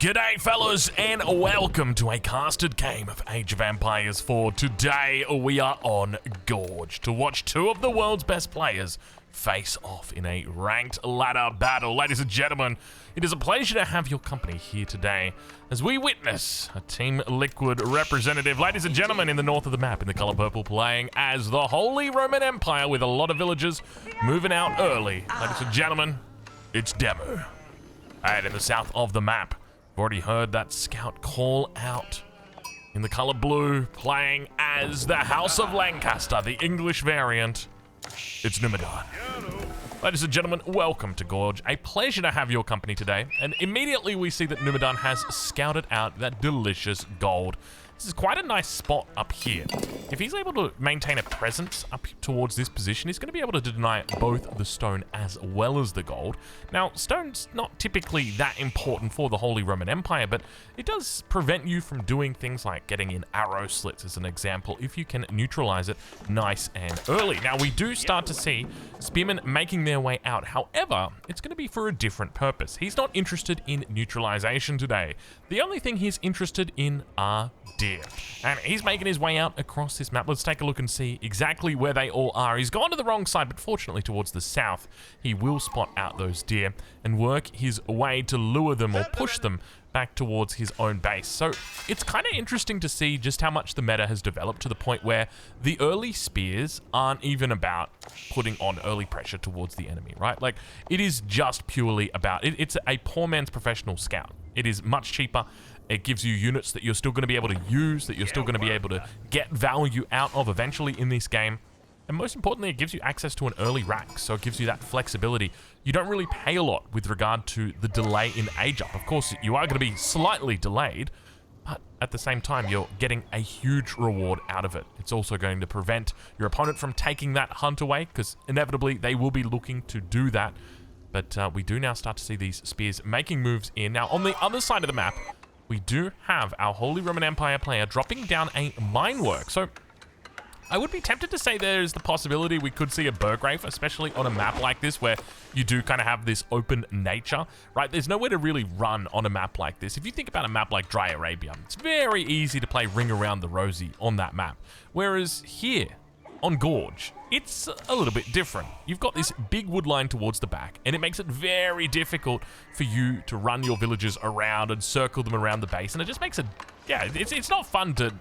G'day fellas and welcome to a casted game of Age of Empires 4. Today we are on Gorge to watch two of the world's best players face off in a ranked ladder battle. Ladies and gentlemen, it is a pleasure to have your company here today as we witness a Team Liquid representative, ladies and gentlemen, in the north of the map in the color purple, playing as the Holy Roman Empire with a lot of villagers moving out early. Ladies and gentlemen, it's Demo. And in the south of the map, we've already heard that scout call out in the color blue, playing as the House of Lancaster, the English variant. It's Numadan. Ladies and gentlemen, welcome to Gorge. A pleasure to have your company today. And immediately we see that Numadan has scouted out that delicious gold. This is quite a nice spot up here. If he's able to maintain a presence up towards this position, he's going to be able to deny both the stone as well as the gold. Now, stone's not typically that important for the Holy Roman Empire, but it does prevent you from doing things like getting in arrow slits, as an example, if you can neutralize it nice and early. Now, we do start to see spearmen making their way out. However, it's going to be for a different purpose. He's not interested in neutralization today. The only thing he's interested in are deer. And he's making his way out across this map. Let's take a look and see exactly where they all are. He's gone to the wrong side, but fortunately towards the south, he will spot out those deer and work his way to lure them or push them back towards his own base. So it's kind of interesting to see just how much the meta has developed to the point where the early spears aren't even about putting on early pressure towards the enemy, right? Like, it is just purely about, it's a poor man's professional scout. It is much cheaper. It gives you units that you're still going to be able to use, that you're still going to be able to get value out of eventually in this game. And most importantly, it gives you access to an early rack, so it gives you that flexibility. You don't really pay a lot with regard to the delay in age up. Of course, you are going to be slightly delayed, but at the same time, you're getting a huge reward out of it. It's also going to prevent your opponent from taking that hunt away, because inevitably they will be looking to do that. But we do now start to see these spears making moves in. Now, on the other side of the map, we do have our Holy Roman Empire player dropping down a mine work. So I would be tempted to say there's the possibility we could see a Burgrave, especially on a map like this where you do kind of have this open nature, right? There's nowhere to really run on a map like this. If you think about a map like Dry Arabia, it's very easy to play Ring Around the Rosie on that map. Whereas here, on Gorge, it's a little bit different. You've got this big wood line towards the back, and it makes it very difficult for you to run your villagers around and circle them around the base, and it just makes it, yeah, it's not fun to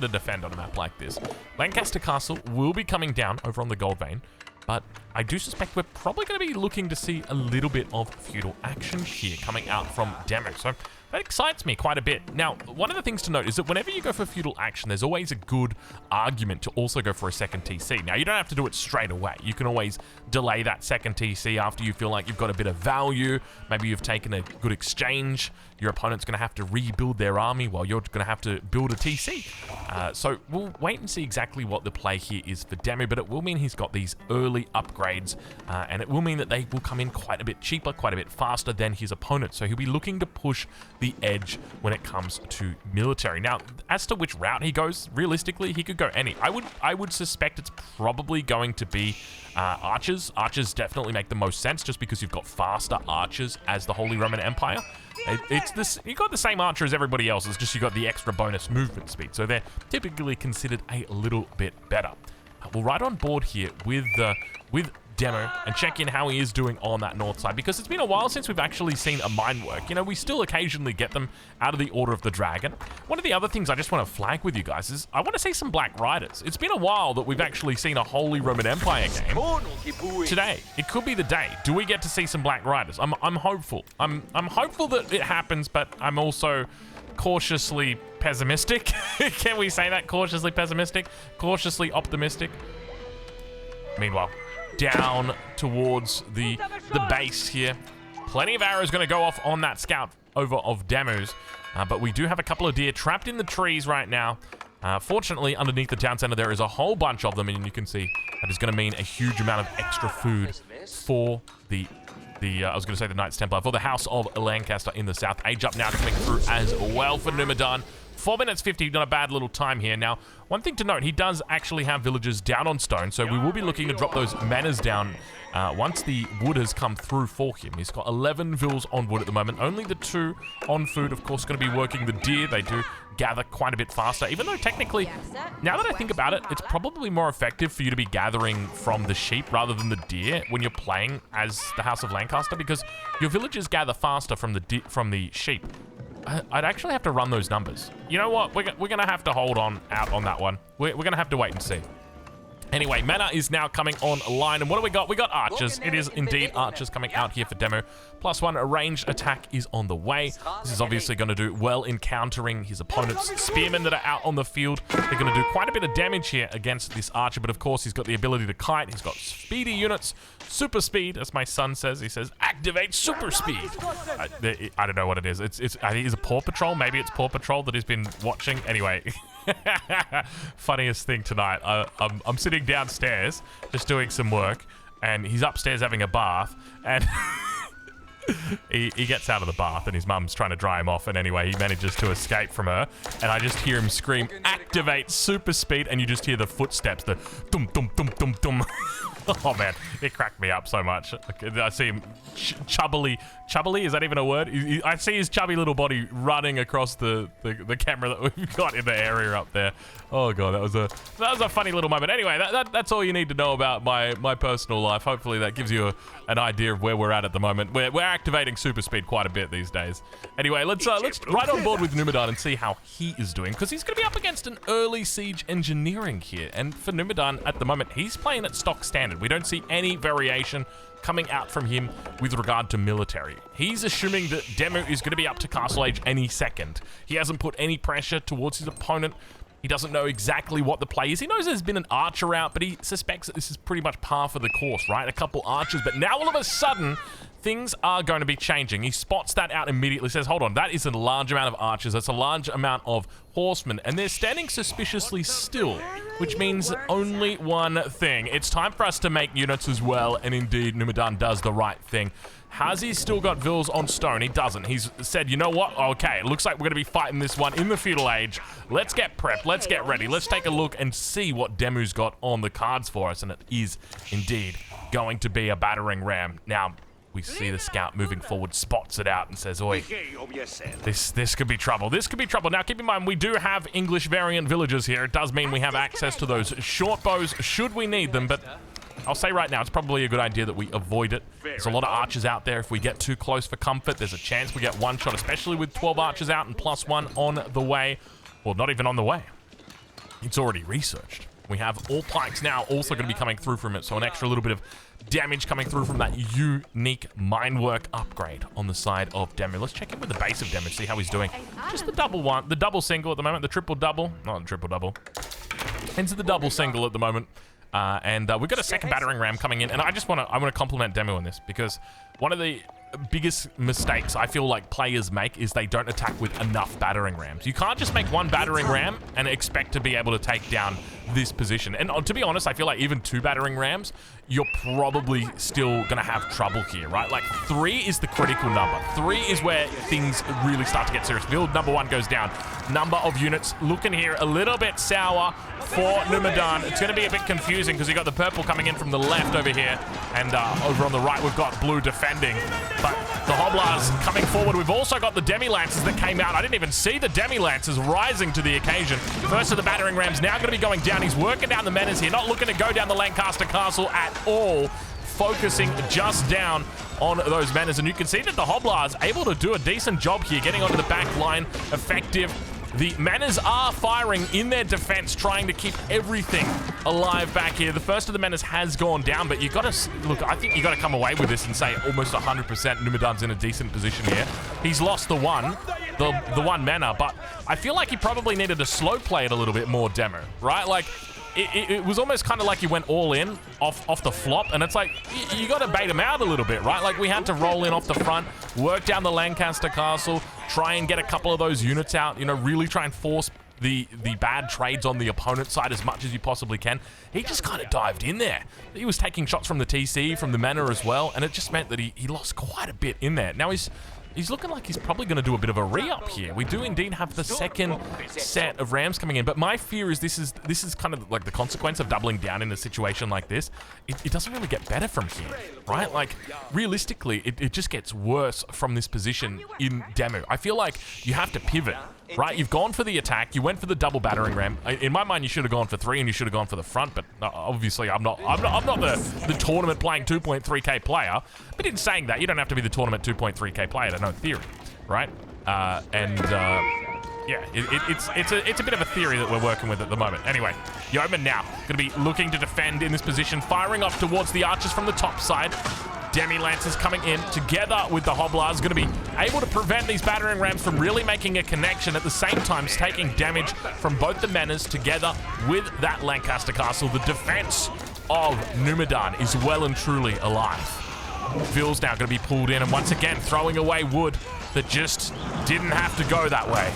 defend on a map like this. Lancaster Castle will be coming down over on the gold vein, but I do suspect we're probably going to be looking to see a little bit of feudal action here coming out from Demo. So that excites me quite a bit. Now, one of the things to note is that whenever you go for feudal action, there's always a good argument to also go for a second TC. Now, you don't have to do it straight away. You can always delay that second TC after you feel like you've got a bit of value. Maybe you've taken a good exchange. Your opponent's going to have to rebuild their army while you're going to have to build a TC. So we'll wait and see exactly what the play here is for Demo, but it will mean he's got these early upgrades, and it will mean that they will come in quite a bit cheaper, quite a bit faster than his opponent. So he'll be looking to push the edge when it comes to military. Now, as to which route he goes, realistically, he could go any. I would suspect it's probably going to be archers. Archers definitely make the most sense just because you've got faster archers as the Holy Roman Empire. It's this, you got the same archer as everybody else, it's just you got the extra bonus movement speed, so they're typically considered a little bit better. We'll ride on board here with Demo and check in how he is doing on that north side, because it's been a while since we've actually seen a mine work. You know, we still occasionally get them out of the Order of the Dragon. One of the other things I just want to flag with you guys is I want to see some Black Riders. It's been a while that we've actually seen a Holy Roman Empire game. Today, it could be the day. Do we get to see some Black Riders? I'm hopeful. I'm hopeful that it happens, but I'm also cautiously pessimistic. Can we say that? Cautiously pessimistic? Cautiously optimistic? Meanwhile, down towards the base here. Plenty of arrows going to go off on that scout over of Demo's, but we do have a couple of deer trapped in the trees right now. Fortunately, underneath the town center, there is a whole bunch of them, and you can see that is going to mean a huge amount of extra food for the I was going to say the Knights Templar, for the House of Lancaster in the south. Age up now coming through as well for Numadan. 4 minutes 50, not a bad little time here. Now, one thing to note, he does actually have villagers down on stone, so we will be looking to drop those manors down once the wood has come through for him. He's got 11 vills on wood at the moment. Only the 2 on food, of course, going to be working the deer. They do gather quite a bit faster, even though technically, now that I think about it, it's probably more effective for you to be gathering from the sheep rather than the deer when you're playing as the House of Lancaster, because your villagers gather faster from the sheep. I'd actually have to run those numbers. You know what? We're going to have to hold on out on that one. We're going to have to wait and see. Anyway, mana is now coming online, and what do we got? We got archers. It is indeed archers coming out here for demo. +1 ranged attack is on the way. This is obviously going to do well in countering his opponent's spearmen that are out on the field. They're going to do quite a bit of damage here against this archer, but of course he's got the ability to kite. He's got speedy units, super speed, as my son says. He says, activate super speed. I don't know what it is. I think it's a Paw Patrol. Maybe it's Paw Patrol that he's been watching. Anyway. Funniest thing tonight, I'm sitting downstairs just doing some work, and he's upstairs having a bath, and he gets out of the bath and his mum's trying to dry him off, and anyway he manages to escape from her, and I just hear him scream activate super speed, and you just hear the footsteps, the dum dum dum dum dum. Oh man, it cracked me up so much. I see him chubbily, is that even a word? I see his chubby little body running across the camera that we've got in the area up there. Oh god, that was a funny little moment. Anyway, that's all you need to know about my personal life. Hopefully that gives you an idea of where we're at the moment. We're activating super speed quite a bit these days. Anyway, let's right on board with Numadan and see how he is doing, because he's going to be up against an early siege engineering here, and for Numadan at the moment, he's playing at stock standard. We don't see any variation coming out from him with regard to military. He's assuming that Demu is going to be up to castle age any second. He hasn't put any pressure towards his opponent. He doesn't know exactly what the play is. He knows there's been an archer out, but he suspects that this is pretty much par for the course, right? A couple archers, but now all of a sudden, things are going to be changing. He spots that out immediately, says, hold on, that is a large amount of archers. That's a large amount of horsemen, and they're standing suspiciously still, which means only one thing. It's time for us to make units as well, and indeed, Numadan does the right thing. Has he still got vills on stone? He doesn't. He's said, you know what? Okay, it looks like we're going to be fighting this one in the feudal age. Let's get prepped. Let's get ready. Let's take a look and see what Demu's got on the cards for us, and it is indeed going to be a battering ram. Now, we see the scout moving forward, spots it out and says, oi, this could be trouble. This could be trouble. Now, keep in mind, we do have English variant villagers here. It does mean we have access to those short bows should we need them, but I'll say right now, it's probably a good idea that we avoid it. There's a lot of archers out there. If we get too close for comfort, there's a chance we get one shot, especially with 12 archers out and +1 on the way. Well, not even on the way. It's already researched. We have all pikes now also going to be coming through from it, so an extra little bit of damage coming through from that unique minework upgrade on the side of Demu. Let's check in with the base of Demu, see how he's doing. Just the double one, the double single at the moment, the triple double, not the triple double. Into the double single at the moment. We've got a second battering ram coming in, and I want to compliment Demu on this, because one of the biggest mistakes I feel like players make is they don't attack with enough battering rams. You can't just make one battering ram and expect to be able to take down this position. And to be honest, I feel like even 2 battering rams, you're probably still going to have trouble here, right? Like 3 is the critical number. 3 is where things really start to get serious. Build number 1 goes down. Number of units looking here a little bit sour for Numadan. It's going to be a bit confusing because you've got the purple coming in from the left over here, and over on the right we've got blue defending. But the Hobblars coming forward. We've also got the Demi-Lancers that came out. I didn't even see the Demi-Lancers rising to the occasion. First of the battering rams now going to be going down. He's working down the menors here, not looking to go down the Lancaster Castle at all. Focusing just down on those menors. And you can see that the Hobblars able to do a decent job here, getting onto the back line, effective. The Manors are firing in their defense, trying to keep everything alive back here. The first of the Manors has gone down, but you got to look. I think you got to come away with this and say almost 100% Numadan's in a decent position here. He's lost the one mana, but I feel like he probably needed to slow play it a little bit more, Demo, right? Like it was almost kind of like he went all in off the flop, and it's like you got to bait him out a little bit, right? Like we had to roll in off the front, work down the Lancaster Castle, try and get a couple of those units out, you know, really try and force the bad trades on the opponent's side as much as you possibly can. He just kind of dived in there. He was taking shots from the TC, from the mana as well, and it just meant that he lost quite a bit in there. Now he's looking like he's probably going to do a bit of a re-up here. We do indeed have the second set of Rams coming in, but my fear is this is kind of like the consequence of doubling down in a situation like this. It doesn't really get better from here, right? Like, realistically, it just gets worse from this position in Demu. I feel like you have to pivot, right? You've gone for the attack. You went for the double battering ram. In my mind, you should have gone for 3 and you should have gone for the front, but obviously I'm not the tournament playing 2.3k player. But in saying that, you don't have to be the tournament 2.3k player to know theory, right? Yeah, it's a bit of a theory that we're working with at the moment. Anyway, Yeoman now going to be looking to defend in this position, firing off towards the archers from the top side. Demi-Lancers coming in together with the Hobblars, going to be able to prevent these battering rams from really making a connection, at the same time taking damage from both the Menas together with that Lancaster castle. The defense of Numadan is well and truly alive. Phil's now going to be pulled in, and once again throwing away wood that just didn't have to go that way.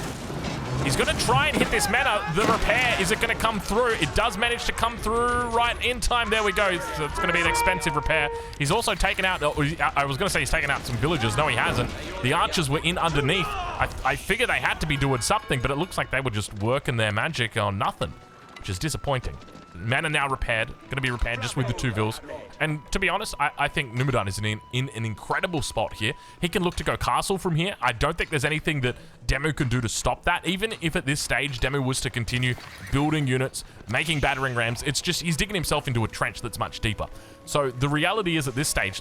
He's going to try and hit this mana. The repair, is it going to come through? It does manage to come through right in time. There we go. So it's going to be an expensive repair. He's also taken out, I was going to say he's taken out some villagers. No, he hasn't. The archers were in underneath. I figured they had to be doing something, but it looks like they were just working their magic on nothing, which is disappointing. Mana now repaired. Going to be repaired just with the 2 vills. And to be honest, I think Numadan is in an incredible spot here. He can look to go castle from here. I don't think there's anything that Demu can do to stop that. Even if at this stage Demu was to continue building units, making battering rams, it's just he's digging himself into a trench that's much deeper. So the reality is, at this stage,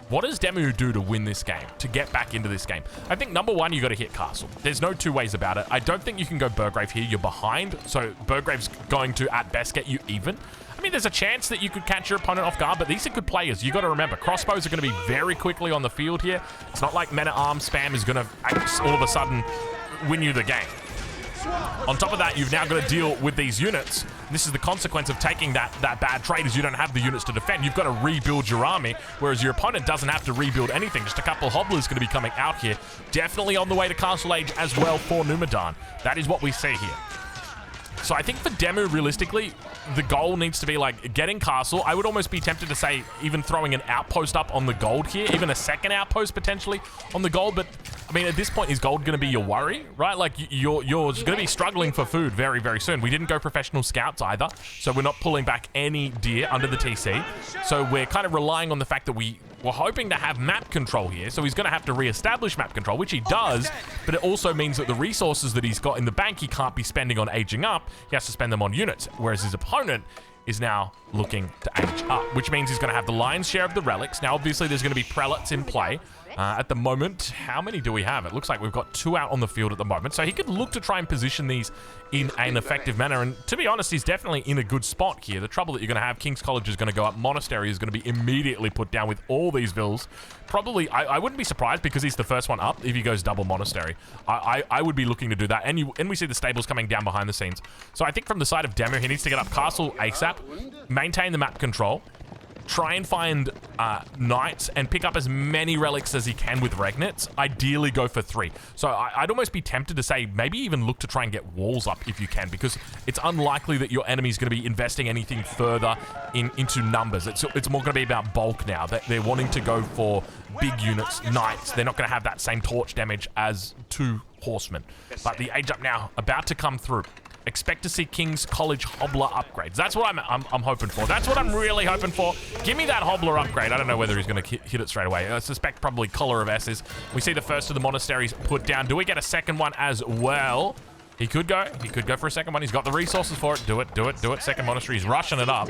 what does Demu do to win this game, to get back into this game? I think number one, you got to hit castle. There's no two ways about it. I don't think you can go Burgrave here. You're behind, so Burgrave's going to at best get you even. I mean, there's a chance that you could catch your opponent off guard, but these are good players. You got to remember, crossbows are going to be very quickly on the field here. It's not like mana arm spam is going to all of a sudden win you the game. On top of that, you've now got to deal with these units. This is the consequence of taking that bad trade, is you don't have the units to defend. You've got to rebuild your army, whereas your opponent doesn't have to rebuild anything. Just a couple of hobblers going to be coming out here. Definitely on the way to Castle Age as well for Numadan. That is what we see here. So I think for Demu, realistically, the goal needs to be like getting castle. I would almost be tempted to say even throwing an outpost up on the gold here, even a second outpost potentially on the gold. But I mean, at this point, is gold going to be your worry, right? Like you're going to be struggling for food very, very soon. We didn't go professional scouts either, so we're not pulling back any deer under the TC. So we're kind of relying on the fact that we're hoping to have map control here, so he's going to have to re-establish map control, which he does, but it also means that the resources that he's got in the bank he can't be spending on aging up. He has to spend them on units, whereas his opponent is now looking to age up, which means he's going to have the lion's share of the relics. Now, obviously, there's going to be prelates in play. At the moment, how many do we have? It looks like we've got 2 out on the field at the moment. So he could look to try and position these in an effective manner. And to be honest, he's definitely in a good spot here. The trouble that you're going to have, King's College is going to go up. Monastery is going to be immediately put down with all these vills. Probably, I wouldn't be surprised because he's the first one up if he goes double Monastery. I would be looking to do that. And we see the stables coming down behind the scenes. So I think from the side of Demu, he needs to get up Castle ASAP, maintain the map control, try and find knights and pick up as many relics as he can with regnets. Ideally go for 3. So I'd almost be tempted to say maybe even look to try and get walls up if you can, because it's unlikely that your enemy's going to be investing anything further into numbers. It's more going to be about bulk now. They're wanting to go for big units, knights. They're not going to have that same torch damage as 2 horsemen. But the age up now about to come through. Expect to see King's College Hobbler upgrades. That's what I'm hoping for. That's what I'm really hoping for. Give me that Hobbler upgrade. I don't know whether he's going to hit it straight away. I suspect probably Collar of S's. We see the first of the monasteries put down. Do we get a second one as well? He could go. He could go for a second one. He's got the resources for it. Do it, do it, do it. Second monastery. He's rushing it up.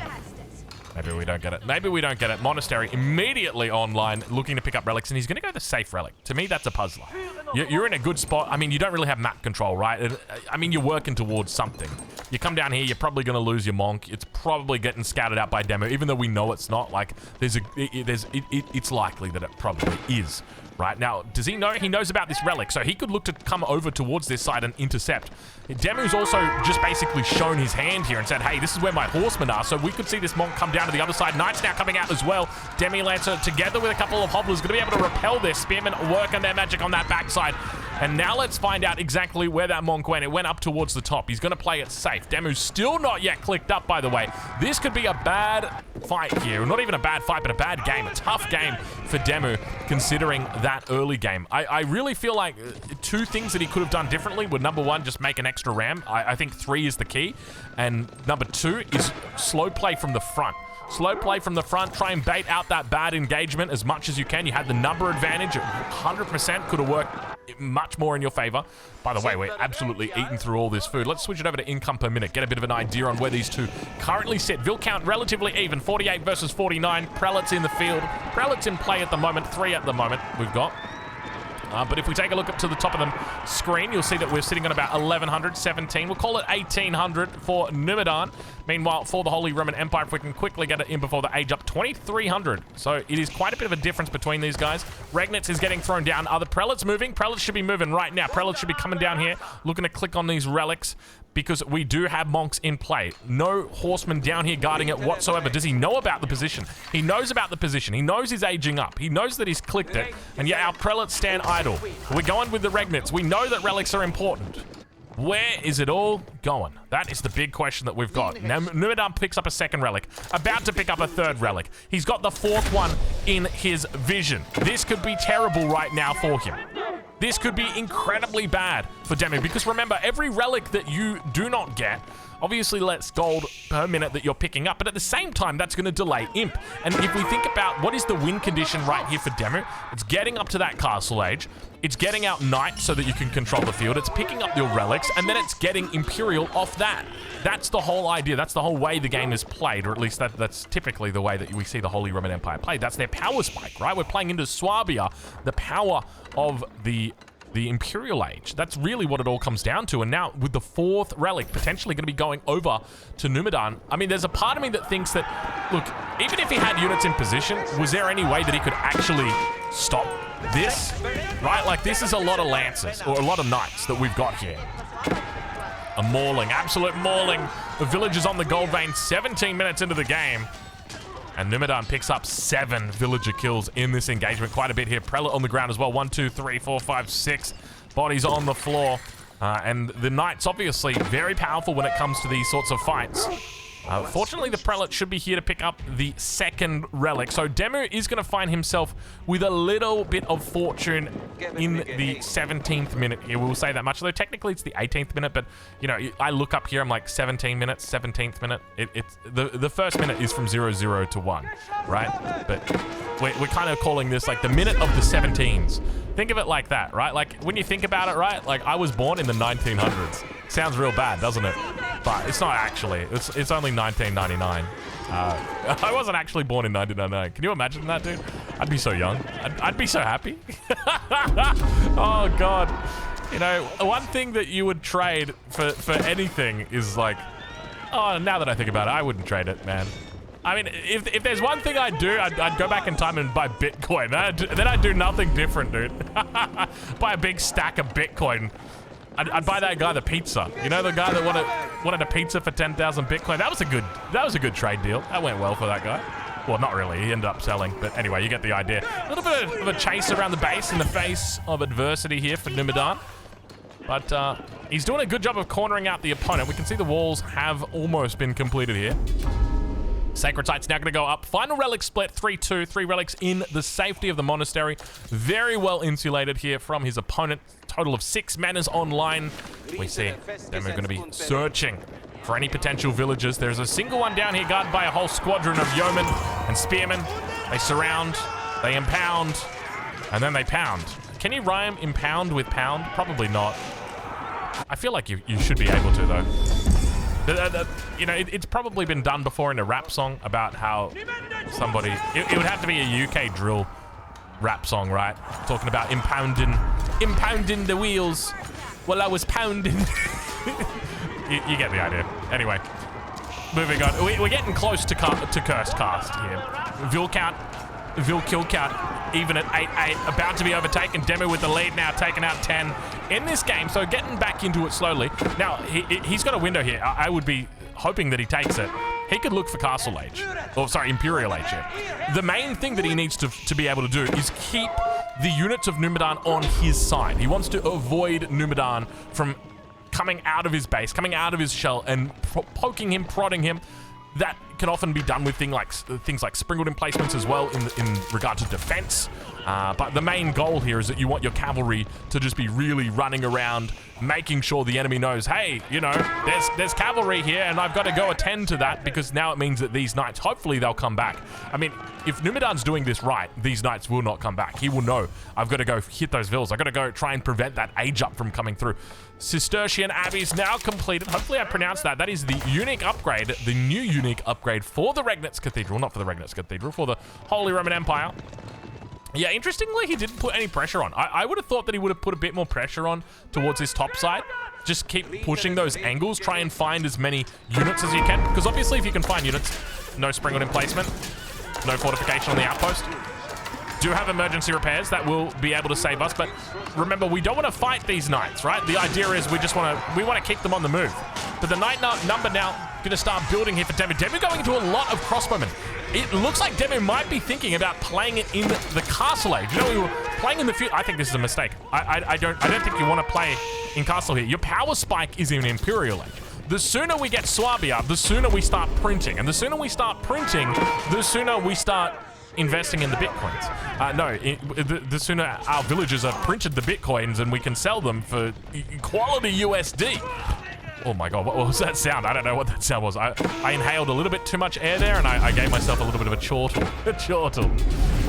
Maybe we don't get it. Maybe we don't get it. Monastery immediately online, looking to pick up relics, and he's going to go the safe relic. To me, that's a puzzler. You're in a good spot. I mean, you don't really have map control, right? I mean, you're working towards something. You come down here, you're probably going to lose your monk. It's probably getting scouted out by Demo, even though we know it's not. Like, it's likely that it probably is. Right now, does he know? He knows about this relic, so he could look to come over towards this side and intercept. Demu's also just basically shown his hand here and said, hey, this is where my horsemen are, so we could see this monk come down to the other side. Knights now coming out as well. Demi Lancer, together with a couple of hobblers, going to be able to repel their spearmen, work on their magic on that backside. And now let's find out exactly where that Monk went. It went up towards the top. He's going to play it safe. Demu's still not yet clicked up, by the way. This could be a bad fight here. Not even a bad fight, but a bad game. A tough game for Demu, considering that early game. I really feel like two things that he could have done differently would, number one, just make an extra ram. I think 3 is the key. And number 2 is slow play from the front. Slow play from the front. Try and bait out that bad engagement as much as you can. You had the number advantage. 100% could have worked much more in your favor. By the way, we're absolutely eating through all this food. Let's switch it over to income per minute. Get a bit of an idea on where these two currently sit. Vil count relatively even. 48 versus 49. Prelates in the field. Prelates in play at the moment. 3 at the moment we've got. But if we take a look up to the top of the screen, you'll see that we're sitting on about 1100, 17. We'll call it 1800 for Numadan. Meanwhile, for the Holy Roman Empire, if we can quickly get it in before the age up, 2300. So it is quite a bit of a difference between these guys. Regnitz is getting thrown down. Are the Prelates moving? Prelates should be moving right now. Prelates should be coming down here, looking to click on these relics, because we do have monks in play. No horsemen down here guarding it whatsoever. Does he know about the position? He knows about the position. He knows he's aging up. He knows that he's clicked it. And yet our prelates stand idle. We're going with the Regnitz. We know that relics are important. Where is it all going? That is the big question that we've got. Now, Numadan picks up a second relic. About to pick up a third relic. He's got the 4th one in his vision. This could be terrible right now for him. This could be incredibly bad for Demu, because remember, every relic that you do not get obviously lets gold per minute that you're picking up, but at the same time, that's going to delay Imp. And if we think about what is the win condition right here for Demu, it's getting up to that castle age, it's getting out Knight so that you can control the field, it's picking up your relics, and then it's getting Imperial off that. That's the whole idea. That's the whole way the game is played, or at least that's typically the way that we see the Holy Roman Empire played. That's their power spike, right? We're playing into Swabia, the power of the Imperial Age. That's really what it all comes down to. And now with the 4th relic potentially going to be going over to Numadan, I mean, there's a part of me that thinks that, look, even if he had units in position, was there any way that he could actually stop this? Right? Like, this is a lot of lances, or a lot of knights that we've got here. A mauling, absolute mauling. The villagers on the gold vein, 17 minutes into the game. And Numadan picks up 7 villager kills in this engagement. Quite a bit here. Prelate on the ground as well. 1, 2, 3, 4, 5, 6 bodies on the floor. And the Knights, obviously, very powerful when it comes to these sorts of fights. Fortunately, the Prelate should be here to pick up the 2nd relic. So Demu is going to find himself with a little bit of fortune in the 17th minute here. We'll say that much. Though technically it's the 18th minute, but you know, I look up here, I'm like 17 minutes, 17th minute. It's the first minute is from 00 to 1, right? But we're kind of calling this like the minute of the 17s. Think of it like that, right? Like when you think about it, right? Like I was born in the 1900s. Sounds real bad, doesn't it? But it's not actually. It's only 1999. I wasn't actually born in 1999. Can you imagine that, dude? I'd be so young. I'd be so happy. Oh, God. You know, one thing that you would trade for anything is like... Oh, now that I think about it, I wouldn't trade it, man. I mean, if there's one thing I'd do, I'd go back in time and buy Bitcoin. Then I'd do nothing different, dude. Buy a big stack of Bitcoin. I'd buy that guy the pizza. You know, the guy that wanted a pizza for 10,000 Bitcoin. That was a good trade deal. That went well for that guy. Well, not really. He ended up selling. But anyway, you get the idea. A little bit of a chase around the base in the face of adversity here for Numadan. But he's doing a good job of cornering out the opponent. We can see the walls have almost been completed here. Sacred Site's now going to go up. Final relic split, 3-2. 3 relics in the safety of the monastery. Very well insulated here from his opponent. Total of 6 manas online. We see them are going to be searching for any potential villagers. There's a single one down here guarded by a whole squadron of yeomen and spearmen. They surround, they impound, and then they pound. Can you rhyme impound with pound? Probably not. I feel like you should be able to, though. You know, it's probably been done before in a rap song about how somebody... It would have to be a UK drill rap song, right? Talking about impounding the wheels while I was pounding. you get the idea. Anyway, moving on. We're getting close to Cursed Cast here. Vil kill count even at 8-8, about to be overtaken. Demu with the lead now, taking out 10 in this game, so getting back into it slowly. Now, he's got a window here. I would be hoping that he takes it. He could look for Castle Age. Or, sorry, Imperial Age here. The main thing that he needs to be able to do is keep the units of Numadan on his side. He wants to avoid Numadan from coming out of his base, coming out of his shell, and poking him, prodding him. That can often be done with things like sprinkled emplacements as well in regard to defense. But the main goal here is that you want your cavalry to just be really running around, making sure the enemy knows, hey, you know, there's cavalry here, and I've got to go attend to that, because now it means that these knights, hopefully they'll come back. I mean, if Numadan's doing this right, these knights will not come back. He will know, I've got to go hit those villas. I've got to go try and prevent that age up from coming through. Cistercian Abbey's now completed. Hopefully I pronounced that. That is the unique upgrade, the new unique upgrade for the Regnitz Cathedral. Not for the Regnitz Cathedral, for the Holy Roman Empire. Yeah, interestingly, he didn't put any pressure on. I would have thought that he would have put a bit more pressure on towards his top side. Just keep pushing those angles. Try and find as many units as you can. Because obviously, if you can find units, no sprinkled emplacement, no fortification on the outpost. Do have emergency repairs that will be able to save us, but remember, we don't want to fight these knights, right? The idea is we want to keep them on the move. But the knight number now going to start building here for Demu. Demu going into a lot of crossbowmen. It looks like Demu might be thinking about playing it in the Castle Age. You know, we were playing in the Feudal. I think this is a mistake. I don't think you want to play in Castle here. Your power spike is in Imperial Age. The sooner we get Swabia, the sooner we start printing. And the sooner we start printing, the sooner we start investing in the bitcoins. The sooner our villagers have printed the bitcoins and we can sell them for quality USD. Oh my god, what was that sound? I don't know what that sound was. I inhaled a little bit too much air there, and I gave myself a little bit of a chortle. A chortle.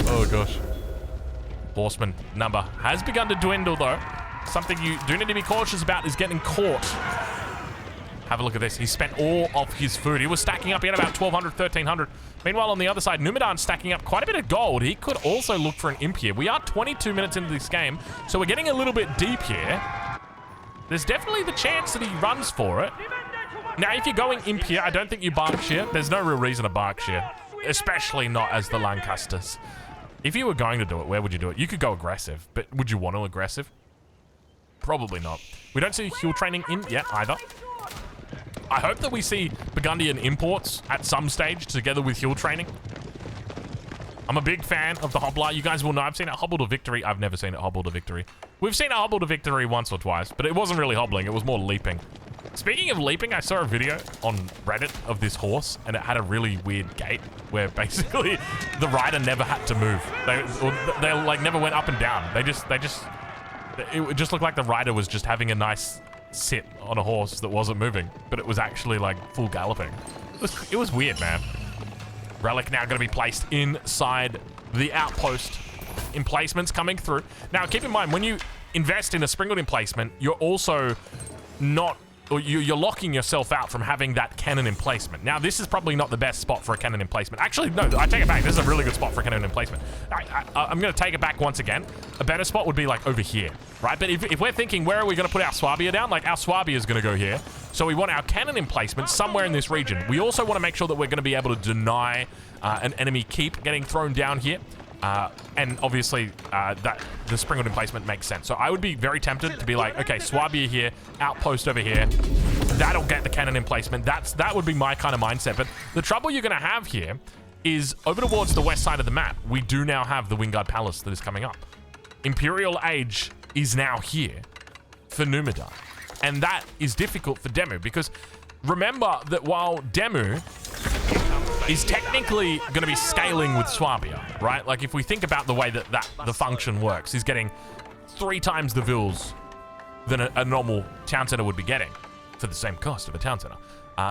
Oh gosh. Horseman number has begun to dwindle though. Something you do need to be cautious about is getting caught. Have a look at this. He spent all of his food. He was stacking up. He had about 1,200, 1,300. Meanwhile, on the other side, Numadan's stacking up quite a bit of gold. He could also look for an imp here. We are 22 minutes into this game, so we're getting a little bit deep here. There's definitely the chance that he runs for it. Now, if you're going imp here, I don't think you Berkshire. There's no real reason to Berkshire, especially not as the Lancasters. If you were going to do it, where would you do it? You could go aggressive, but would you want to aggressive? Probably not. We don't see hill training in yet either. I hope that we see Burgundian imports at some stage together with hill training. I'm a big fan of the Hobbler. You guys will know I've seen it hobble to victory. I've never seen it hobble to victory. We've seen it hobble to victory once or twice, but it wasn't really hobbling. It was more leaping. Speaking of leaping, I saw a video on Reddit of this horse, and it had a really weird gait where basically the rider never had to move. They like never went up and down. It just looked like the rider was just having a nice sit on a horse that wasn't moving, but it was actually like full galloping. It was weird, man. Relic now going to be placed inside the outpost. Emplacements coming through. Now, keep in mind, when you invest in a sprinkled emplacement, you're also not, or you're locking yourself out from having that cannon emplacement. Now, this is probably not the best spot for a cannon emplacement. Actually, no, I take it back. This is a really good spot for a cannon emplacement. I'm going to take it back once again. A better spot would be like over here, right? But if we're thinking, where are we going to put our Swabia down? Like, our Swabia is going to go here. So we want our cannon emplacement somewhere in this region. We also want to make sure that we're going to be able to deny an enemy keep getting thrown down here. And obviously, that the sprinkled emplacement makes sense. So I would be very tempted to be like, okay, Swabia here, outpost over here. That'll get the cannon emplacement. That would be my kind of mindset. But the trouble you're going to have here is over towards the west side of the map, we do now have the Wingard Palace that is coming up. Imperial Age is now here for Numadan. And that is difficult for Demu, because remember that while Demu is technically going to be scaling with Swabia, right? Like, if we think about the way that the function works, he's getting 3 times the vills than a normal town center would be getting for the same cost of a town center.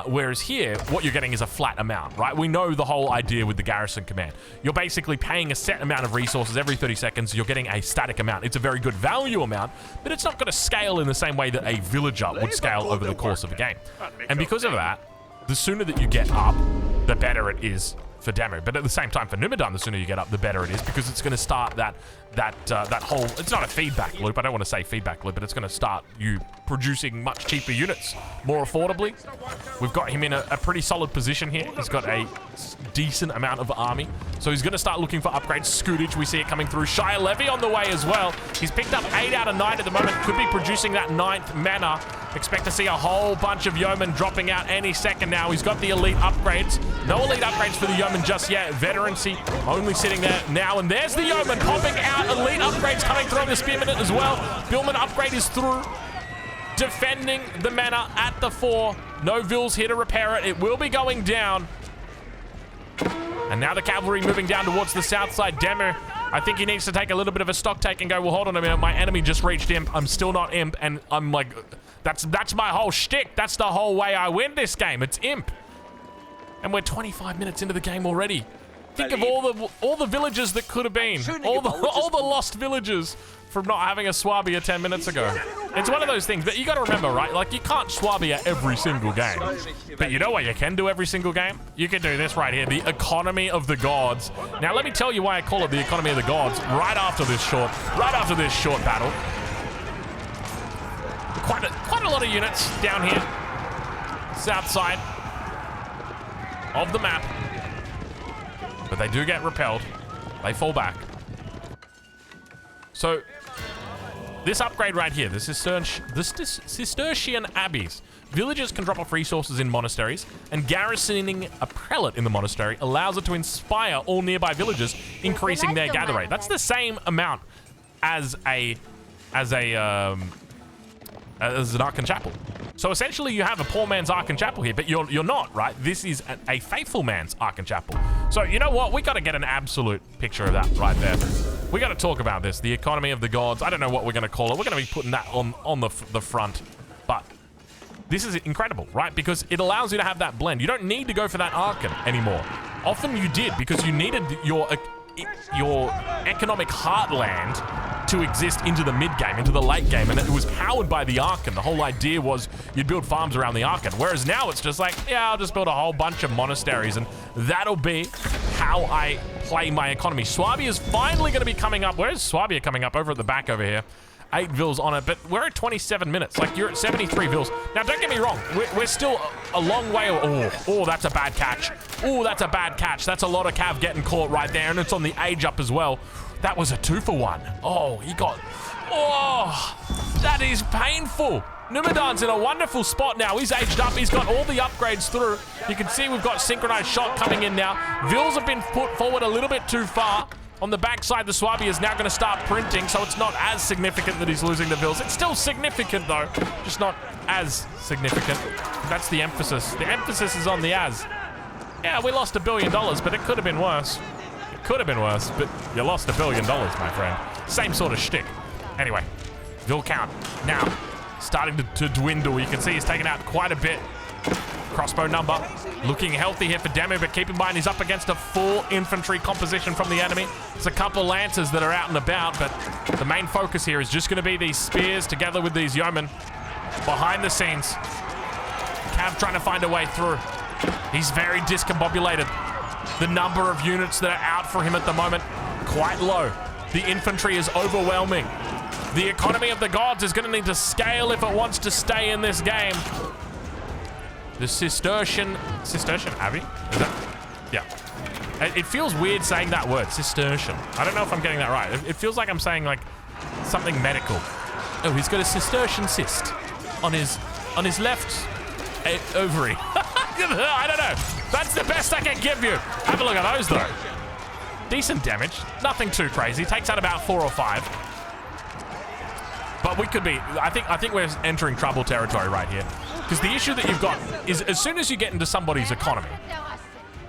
Whereas here, what you're getting is a flat amount, right? We know the whole idea with the garrison command. You're basically paying a set amount of resources every 30 seconds. You're getting a static amount. It's a very good value amount, but it's not going to scale in the same way that a villager would scale over the course of a game. And because of that, the sooner that you get up, the better it is for Demu. But at the same time, for Numadan, the sooner you get up, the better it is, because it's going to start that whole, it's not a feedback loop. I don't want to say feedback loop, but it's going to start you producing much cheaper units more affordably. We've got him in a pretty solid position here. He's got a decent amount of army, so he's going to start looking for upgrades. Scootage, we see it coming through. Shire Levy on the way as well. He's picked up 8 out of 9 at the moment. Could be producing that 9th mana. Expect to see a whole bunch of yeomen dropping out any second now. He's got the elite upgrades. No elite upgrades for the yeomen just yet. Veterancy only sitting there now, and there's the yeoman popping out elite upgrades coming through on the Spearman as well. Billman upgrade is through. Defending the manor at the 4. No Vils here to repair it. It will be going down. And now the cavalry moving down towards the south side. Demo, I think he needs to take a little bit of a stock take and go, well, hold on a minute. My enemy just reached imp. I'm still not imp. And I'm like, that's my whole shtick. That's the whole way I win this game. It's imp. And we're 25 minutes into the game already. Think of all the villages that could have been. All the lost villages from not having a Swabia 10 minutes ago. It's one of those things, but you got to remember, right? Like, you can't Swabia every single game. But you know what you can do every single game? You can do this right here, the economy of the gods. Now, let me tell you why I call it the economy of the gods right after this short battle. Quite a lot of units down here. South side of the map. But they do get repelled. They fall back. So, this upgrade right here, the Cistercian Abbeys. Villagers can drop off resources in monasteries, and garrisoning a prelate in the monastery allows it to inspire all nearby villagers, increasing their gather rate. That's the same amount as an Aachen Chapel. So essentially you have a poor man's Aachen Chapel here, but you're not, right? This is a faithful man's Aachen Chapel. So you know what? We got to get an absolute picture of that right there. We got to talk about this, the economy of the gods. I don't know what we're going to call it. We're going to be putting that on the front. But this is incredible, right? Because it allows you to have that blend. You don't need to go for that Aachen anymore. Often you did because you needed your economic heartland to exist into the mid-game, into the late game, and it was powered by the Aachen. The whole idea was you'd build farms around the Aachen, whereas now it's just like, yeah, I'll just build a whole bunch of monasteries, and that'll be how I play my economy. Swabia's finally going to be coming up. Where's Swabia coming up? Over at the back over here. 8 Vils on it, but we're at 27 minutes. Like, you're at 73 Vils. Now, don't get me wrong. We're still a long way. Oh, that's a bad catch. Oh, that's a bad catch. That's a lot of cav getting caught right there, and it's on the age up as well. That was a 2-for-1. Oh, he got... Oh, that is painful. Numadan's in a wonderful spot now. He's aged up. He's got all the upgrades through. You can see we've got synchronized shot coming in now. Vils have been put forward a little bit too far. On the backside, the Swabia is now going to start printing, so it's not as significant that he's losing the Vils. It's still significant, though, just not as significant. That's the emphasis. The emphasis is on the as. Yeah, we lost $1 billion, but it could have been worse. It could have been worse, but you lost $1 billion, my friend. Same sort of shtick. Anyway, Vil count. Now, starting to dwindle. You can see he's taken out quite a bit. Crossbow number looking healthy here for Demo, but keep in mind he's up against a full infantry composition from the enemy. There's a couple lancers that are out and about, but the main focus here is just going to be these spears together with these yeomen behind the scenes. Cav trying to find a way through. He's very discombobulated. The number of units that are out for him at the moment, quite low. The infantry is overwhelming. The economy of the gods is going to need to scale if it wants to stay in this game. The Cistercian Abbey? Is that? Yeah. It feels weird saying that word, Cistercian. I don't know if I'm getting that right. It feels like I'm saying like something medical. Oh, he's got a Cistercian cyst on his left ovary. I don't know. That's the best I can give you. Have a look at those though. Decent damage. Nothing too crazy. Takes out about 4 or 5. But we could be, I think we're entering trouble territory right here. Because the issue that you've got is as soon as you get into somebody's economy,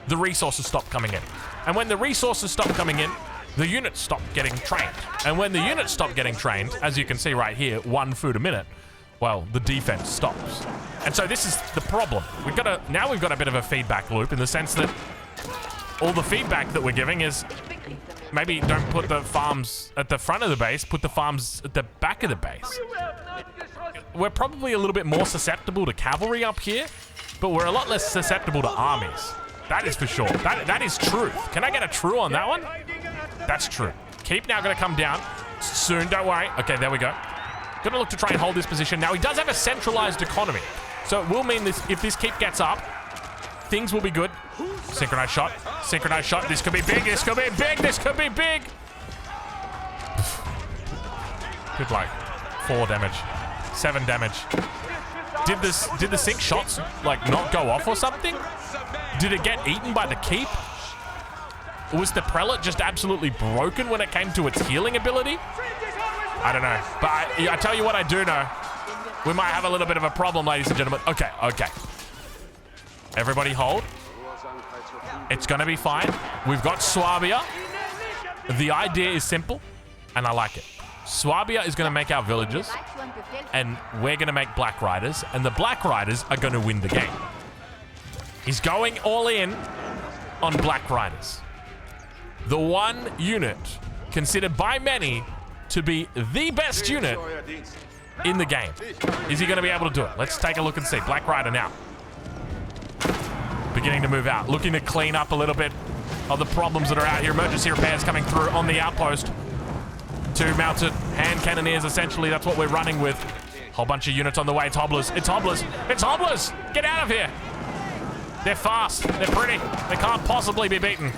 the resources stop coming in. And when the resources stop coming in, the units stop getting trained. And when the units stop getting trained, as you can see right here, 1 food a minute, well, the defense stops. And so this is the problem. Now we've got a bit of a feedback loop in the sense that all the feedback that we're giving is maybe don't put the farms at the front of the base, put the farms at the back of the base. We're probably a little bit more susceptible to cavalry up here, but we're a lot less susceptible to armies. That is for sure. That is truth. Can I get a true on that one? That's true. Keep now going to come down soon. Don't worry. Okay, there we go. Going to look to try and hold this position. Now, he does have a centralized economy, so it will mean this if this keep gets up, things will be good. Synchronized shot. Synchronized shot. This could be big. This could be big. This could be big. Good like 4 damage. 7 damage. Did the sync shots like not go off or something? Did it get eaten by the keep? Was the Prelate just absolutely broken when it came to its healing ability? I don't know. But I tell you what I do know. We might have a little bit of a problem, ladies and gentlemen. Okay, okay. Everybody hold. It's going to be fine. We've got Swabia. The idea is simple, and I like it. Swabia is going to make our villagers, and we're going to make Black Riders, and the Black Riders are going to win the game. He's going all in on Black Riders. The one unit considered by many to be the best unit in the game. Is he going to be able to do it? Let's take a look and see. Black Rider now. Beginning to move out. Looking to clean up a little bit of the problems that are out here. Emergency repairs coming through on the outpost. 2 mounted hand cannoneers, essentially. That's what we're running with. Whole bunch of units on the way. It's hobblers. It's hobblers. It's hobblers. Get out of here. They're fast. They're pretty. They can't possibly be beaten.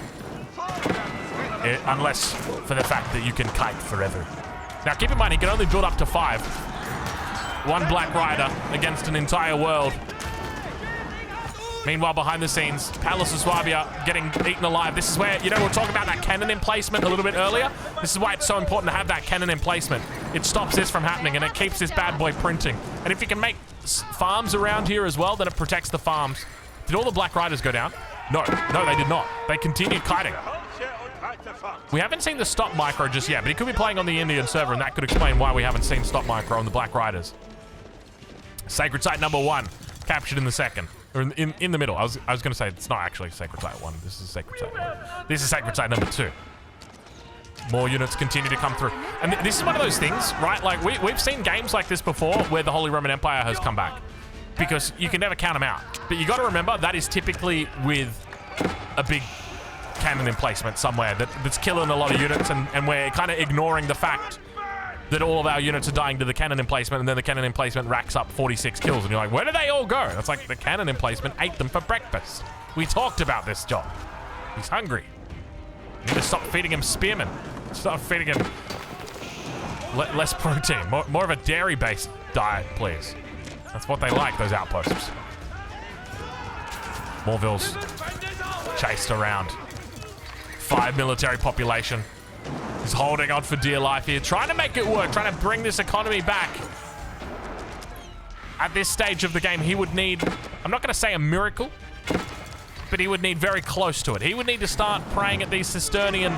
Unless for the fact that you can kite forever. Now, keep in mind, he can only build up to 5. 1 Black Rider against an entire world. Meanwhile, behind the scenes, Palace of Swabia getting eaten alive. This is where, you know, we were talking about that cannon emplacement a little bit earlier. This is why it's so important to have that cannon emplacement. It stops this from happening, and it keeps this bad boy printing. And if you can make farms around here as well, then it protects the farms. Did all the Black Riders go down? No, no, they did not. They continued kiting. We haven't seen the stop micro just yet, but he could be playing on the Indian server, and that could explain why we haven't seen stop micro on the Black Riders. Sacred Site number 1, captured in the second. Or in the middle. I was going to say it's not actually Sacred Site 1. This is Sacred Site 1. This is Sacred Site number 2. More units continue to come through. And this is one of those things, right? Like, we've seen games like this before where the Holy Roman Empire has come back. Because you can never count them out. But you got to remember, that is typically with a big cannon emplacement somewhere that's killing a lot of units, and we're kind of ignoring the fact that all of our units are dying to the cannon emplacement, and then the cannon emplacement racks up 46 kills, and you're like, where did they all go? It's like the cannon emplacement ate them for breakfast. We talked about this, John. He's hungry. You need to stop feeding him spearmen. Stop feeding him less protein. More of a dairy-based diet, please. That's what they like, those outposts. Morville's chased around. 5 military population. He's holding on for dear life here, trying to make it work, trying to bring this economy back. At this stage of the game, he would need, I'm not going to say a miracle, but he would need very close to it. He would need to start praying at these Cistercian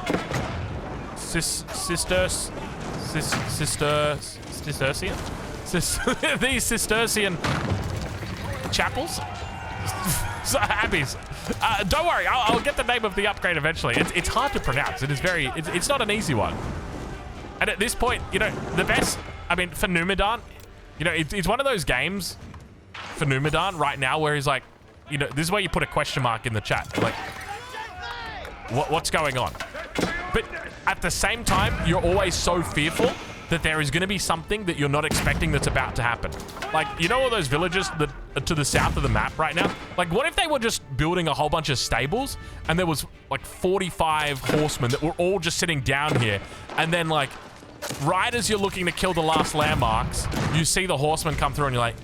these Cistercian chapels. Abbeys. Don't worry, I'll get the name of the upgrade eventually. It's hard to pronounce. It is very, it's not an easy one. And at this point, you know, the best, I mean, for Numadan, you know, it's one of those games for Numadan right now where he's like, you know, this is where you put a question mark in the chat. Like, what's going on? But at the same time, you're always so fearful that there is going to be something that you're not expecting that's about to happen. Like, you know all those villages that are to the south of the map right now? Like, what if they were just building a whole bunch of stables and there was like 45 horsemen that were all just sitting down here, and then like right as you're looking to kill the last landmarks, you see the horsemen come through and you're like,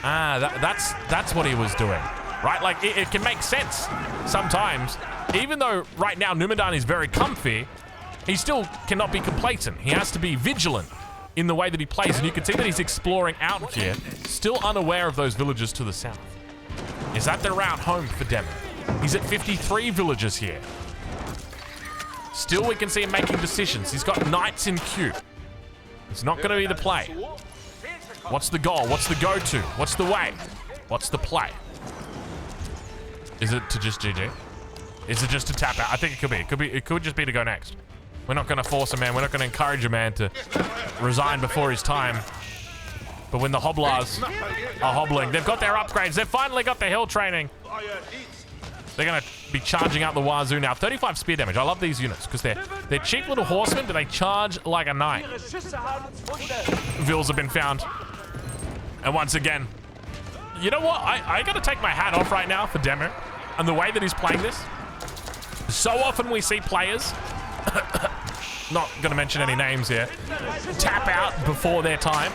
that's what he was doing, right? Like, it can make sense sometimes. Even though right now Numadan is very comfy, he still cannot be complacent. He has to be vigilant in the way that he plays. And you can see that he's exploring out here, still unaware of those villages to the south. Is that the route home for Demon? He's at 53 villages here. Still, we can see him making decisions. He's got knights in queue. It's not going to be the play. What's the goal? What's the go-to? What's the way? What's the play? Is it to just GG? Is it just to tap out? I think it could be. It could just be to go next. We're not going to force a man. We're not going to encourage a man to resign before his time. But when the hobblers are hobbling, they've got their upgrades. They've finally got the hill training. They're going to be charging out the wazoo now. 35 spear damage. I love these units because they're cheap little horsemen, but they charge like a knight. Vills have been found. And once again, you know what? I got to take my hat off right now for Demir and the way that he's playing this. So often we see players, not going to mention any names here, tap out before their time.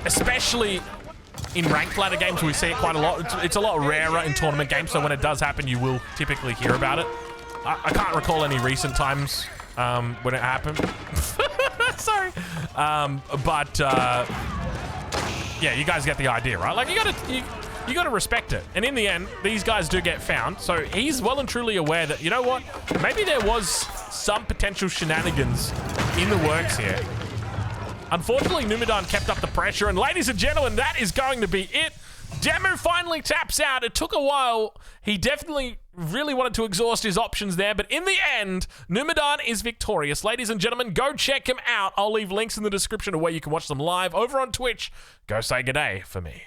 Especially in ranked ladder games, we see it quite a lot. It's a lot rarer in tournament games, so when it does happen, you will typically hear about it. I can't recall any recent times when it happened. Sorry. Yeah, you guys get the idea, right? Like, you gotta respect it. And in the end, these guys do get found. So he's well and truly aware that, you know what? Maybe there was some potential shenanigans in the works here. Unfortunately, Numadan kept up the pressure. And ladies and gentlemen, that is going to be it. Demu finally taps out. It took a while. He definitely really wanted to exhaust his options there. But in the end, Numadan is victorious. Ladies and gentlemen, go check him out. I'll leave links in the description of where you can watch them live over on Twitch. Go say good day for me.